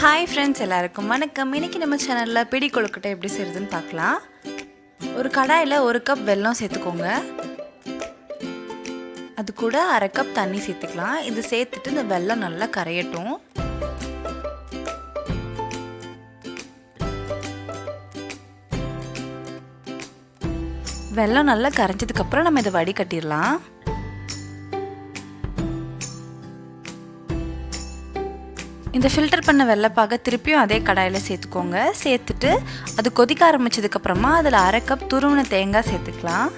Hi friends, எல்லாருக்கும் வணக்கம். இன்றைக்கி நம்ம சேனலில் பிடி கொழுக்கட்டை எப்படி செய்கிறதுன்னு பார்க்கலாம். ஒரு கடாயில் 1 கப் வெல்லம் சேர்த்துக்கோங்க. அது கூட 1/2 கப் தண்ணி சேர்த்துக்கலாம். இது சேர்த்துட்டு இந்த வெல்லம் நல்லா கரையட்டும். வெல்லம் நல்லா கரைஞ்சதுக்கப்புறம் நம்ம இதை வடிகட்டிடலாம். இந்த ஃபில்டர் பண்ண வெள்ளைப்பாக திருப்பியும் அதே கடாயில் சேர்த்துக்கோங்க. சேர்த்துட்டு அது கொதிக்க ஆரம்பிச்சதுக்கப்புறமா அதில் 1/2 கப் துருவின தேங்காய் சேர்த்துக்கலாம்.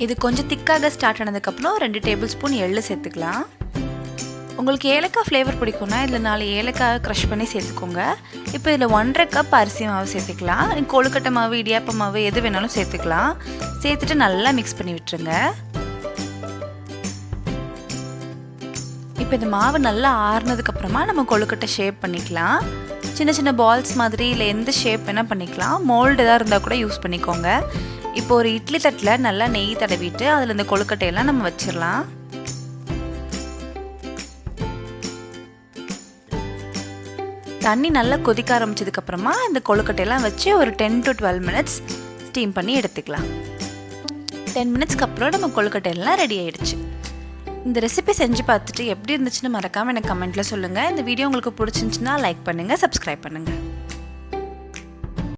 இது கொஞ்சம் திக்காக ஸ்டார்ட் ஆனதுக்கப்புறம் 2 டேபிள் ஸ்பூன் எள்ளு சேர்த்துக்கலாம். உங்களுக்கு ஏலக்காய் ஃப்ளேவர் பிடிக்கும்னா இதில் 4 ஏலக்காய் க்ரஷ் பண்ணி சேர்த்துக்கோங்க. இப்போ இதில் 1/2 கப் அரிசி மாவு சேர்த்துக்கலாம். கொழுக்கட்டை மாவு, இடியாப்ப மாவு எது வேணாலும் சேர்த்துக்கலாம். சேர்த்துட்டு நல்லா மிக்ஸ் பண்ணி விட்டுருங்க. இப்போ இந்த மாவு நல்லா ஆறுனதுக்கப்புறமா நம்ம கொழுக்கட்டை ஷேப் பண்ணிக்கலாம். சின்ன சின்ன பால்ஸ் மாதிரி இல்லை எந்த ஷேப் வேணால் பண்ணிக்கலாம். மோல்டு எதாவது இருந்தால் கூட யூஸ் பண்ணிக்கோங்க. இப்போ ஒரு இட்லி தட்டில் நல்லா நெய் தடவிட்டு அதில் இந்த கொழுக்கட்டையெல்லாம் நம்ம வச்சிடலாம். தண்ணி நல்லா கொதிக்க ஆரம்பிச்சதுக்கப்புறமா இந்த கொழுக்கட்டையெல்லாம் வச்சு ஒரு 10 to 12 minutes ஸ்டீம் பண்ணி எடுத்துக்கலாம். 10 minutesக்கு அப்புறம் நம்ம கொழுக்கட்டையெல்லாம் ரெடி ஆகிடுச்சு. இந்த ரெசிபி செஞ்சு பார்த்துட்டு எப்படி இருந்துச்சுன்னு மறக்காமல் எனக்கு கமெண்ட்டில் சொல்லுங்கள். இந்த வீடியோ உங்களுக்கு பிடிச்சிருந்துச்சுன்னா லைக் பண்ணுங்கள், சப்ஸ்கிரைப் பண்ணுங்கள்.